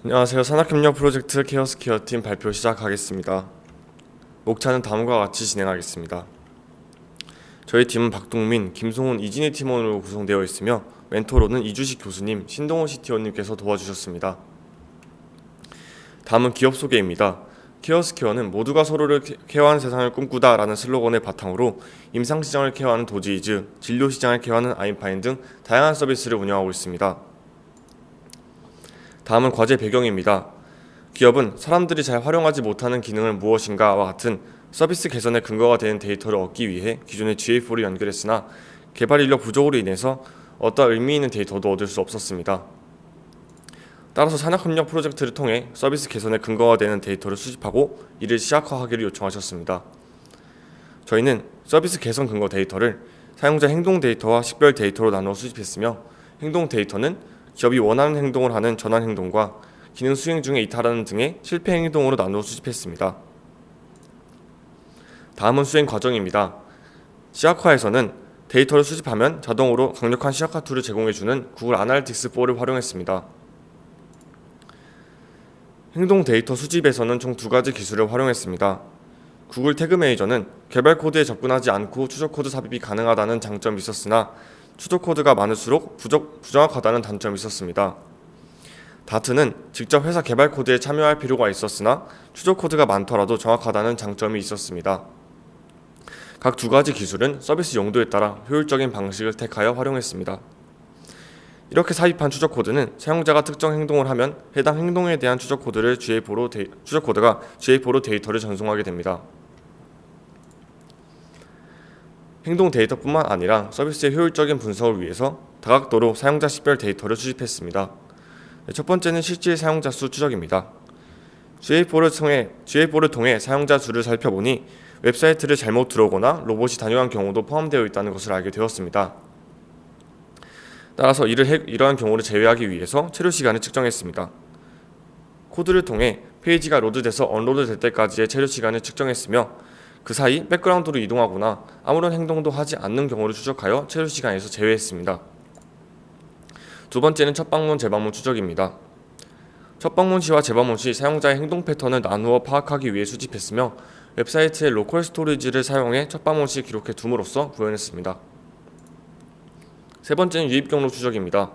안녕하세요. 산학협력 프로젝트 케어스케어팀 발표 시작하겠습니다. 목차는 다음과 같이 진행하겠습니다. 저희 팀은 박동민, 김송훈, 이진희 팀원으로 구성되어 있으며 멘토로는 이주식 교수님, 신동호 CTO님께서 도와주셨습니다. 다음은 기업 소개입니다. 케어스케어는 모두가 서로를 케어하는 세상을 꿈꾸다 라는 슬로건을 바탕으로 임상시장을 케어하는 도지이즈, 진료시장을 케어하는 아임파인 등 다양한 서비스를 운영하고 있습니다. 다음은 과제 배경입니다. 기업은 사람들이 잘 활용하지 못하는 기능은 무엇인가와 같은 서비스 개선의 근거가 되는 데이터를 얻기 위해 기존의 GA4를 연결했으나 개발 인력 부족으로 인해서 어떠한 의미 있는 데이터도 얻을 수 없었습니다. 따라서 산학협력 프로젝트를 통해 서비스 개선의 근거가 되는 데이터를 수집하고 이를 시각화하기를 요청하셨습니다. 저희는 서비스 개선 근거 데이터를 사용자 행동 데이터와 식별 데이터로 나누어 수집했으며 행동 데이터는 기업이 원하는 행동을 하는 전환 행동과 기능 수행 중에 이탈하는 등의 실패 행동으로 나누어 수집했습니다. 다음은 수행 과정입니다. 시각화에서는 데이터를 수집하면 자동으로 강력한 시각화 툴을 제공해주는 구글 아날리틱스 4를 활용했습니다. 행동 데이터 수집에서는 총 두 가지 기술을 활용했습니다. 구글 태그 매니저는 개발 코드에 접근하지 않고 추적 코드 삽입이 가능하다는 장점이 있었으나 추적 코드가 많을수록 부정확하다는 단점이 있었습니다. 다트는 직접 회사 개발 코드에 참여할 필요가 있었으나 추적 코드가 많더라도 정확하다는 장점이 있었습니다. 각 두 가지 기술은 서비스 용도에 따라 효율적인 방식을 택하여 활용했습니다. 이렇게 삽입한 추적 코드는 사용자가 특정 행동을 하면 해당 행동에 대한 추적 코드가 GA4로 데이터를 전송하게 됩니다. 행동 데이터뿐만 아니라 서비스의 효율적인 분석을 위해서 다각도로 사용자 식별 데이터를 수집했습니다. 첫 번째는 실제 사용자 수 추적입니다. GA4를 통해 사용자 수를 살펴보니 웹사이트를 잘못 들어오거나 로봇이 다녀간 경우도 포함되어 있다는 것을 알게 되었습니다. 따라서 이러한 경우를 제외하기 위해서 체류 시간을 측정했습니다. 코드를 통해 페이지가 로드돼서 언로드 될 때까지의 체류 시간을 측정했으며 그 사이 백그라운드로 이동하거나 아무런 행동도 하지 않는 경우를 추적하여 체류 시간에서 제외했습니다. 두 번째는 첫 방문, 재방문 추적입니다. 첫 방문 시와 재방문 시 사용자의 행동 패턴을 나누어 파악하기 위해 수집했으며 웹사이트의 로컬 스토리지를 사용해 첫 방문 시 기록해 둠으로써 구현했습니다. 세 번째는 유입 경로 추적입니다.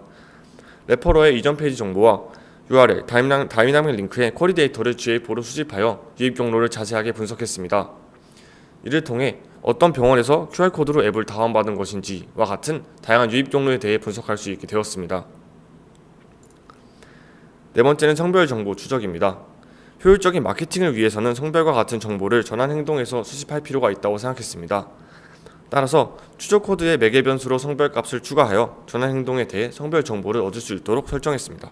레퍼러의 이전 페이지 정보와 URL, 다이나믹 링크의 쿼리 데이터를 GA4로 수집하여 유입 경로를 자세하게 분석했습니다. 이를 통해 어떤 병원에서 QR코드로 앱을 다운받은 것인지와 같은 다양한 유입 경로에 대해 분석할 수 있게 되었습니다. 네 번째는 성별 정보 추적입니다. 효율적인 마케팅을 위해서는 성별과 같은 정보를 전환 행동에서 수집할 필요가 있다고 생각했습니다. 따라서 추적 코드의 매개 변수로 성별 값을 추가하여 전환 행동에 대해 성별 정보를 얻을 수 있도록 설정했습니다.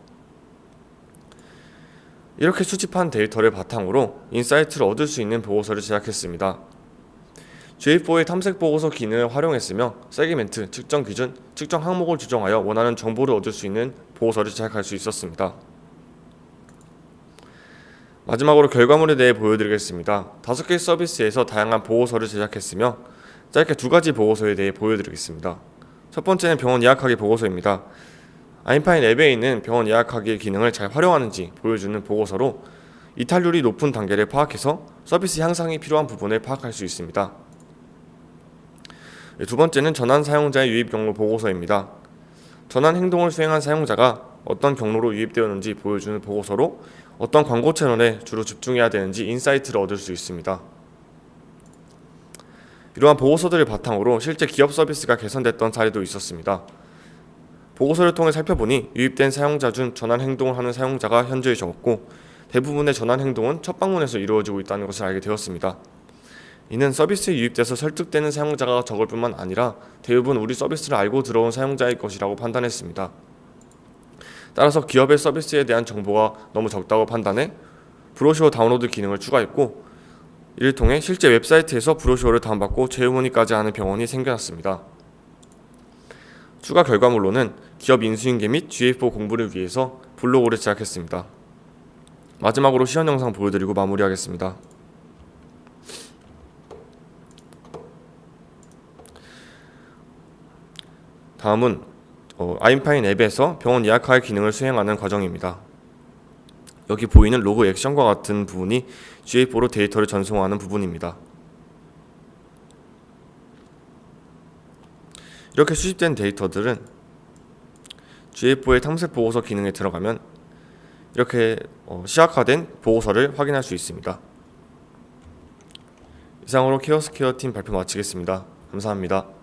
이렇게 수집한 데이터를 바탕으로 인사이트를 얻을 수 있는 보고서를 제작했습니다. GA4의 탐색 보고서 기능을 활용했으며 세그멘트, 측정 기준, 측정 항목을 조정하여 원하는 정보를 얻을 수 있는 보고서를 제작할 수 있었습니다. 마지막으로 결과물에 대해 보여드리겠습니다. 5개의 서비스에서 다양한 보고서를 제작했으며 짧게 두 가지 보고서에 대해 보여드리겠습니다. 첫 번째는 병원 예약하기 보고서입니다. 아임파인 앱에 있는 병원 예약하기 기능을 잘 활용하는지 보여주는 보고서로 이탈률이 높은 단계를 파악해서 서비스 향상이 필요한 부분을 파악할 수 있습니다. 두 번째는 전환 사용자의 유입 경로 보고서입니다. 전환 행동을 수행한 사용자가 어떤 경로로 유입되었는지 보여주는 보고서로 어떤 광고 채널에 주로 집중해야 되는지 인사이트를 얻을 수 있습니다. 이러한 보고서들을 바탕으로 실제 기업 서비스가 개선됐던 사례도 있었습니다. 보고서를 통해 살펴보니 유입된 사용자 중 전환 행동을 하는 사용자가 현저히 적었고 대부분의 전환 행동은 첫 방문에서 이루어지고 있다는 것을 알게 되었습니다. 이는 서비스에 유입돼서 설득되는 사용자가 적을 뿐만 아니라 대부분 우리 서비스를 알고 들어온 사용자일 것이라고 판단했습니다. 따라서 기업의 서비스에 대한 정보가 너무 적다고 판단해 브로셔 다운로드 기능을 추가했고 이를 통해 실제 웹사이트에서 브로셔를 다운받고 재문의까지 하는 병원이 생겨났습니다. 추가 결과물로는 기업 인수인계 및 GA4 공부를 위해서 블로그를 제작했습니다. 마지막으로 시연 영상 보여드리고 마무리하겠습니다. 다음은 아임파인 앱에서 병원 예약할 기능을 수행하는 과정입니다. 여기 보이는 로그 액션과 같은 부분이 GA4로 데이터를 전송하는 부분입니다. 이렇게 수집된 데이터들은 GA4의 탐색 보고서 기능에 들어가면 이렇게 시각화된 보고서를 확인할 수 있습니다. 이상으로 케어스퀘어 팀 발표 마치겠습니다. 감사합니다.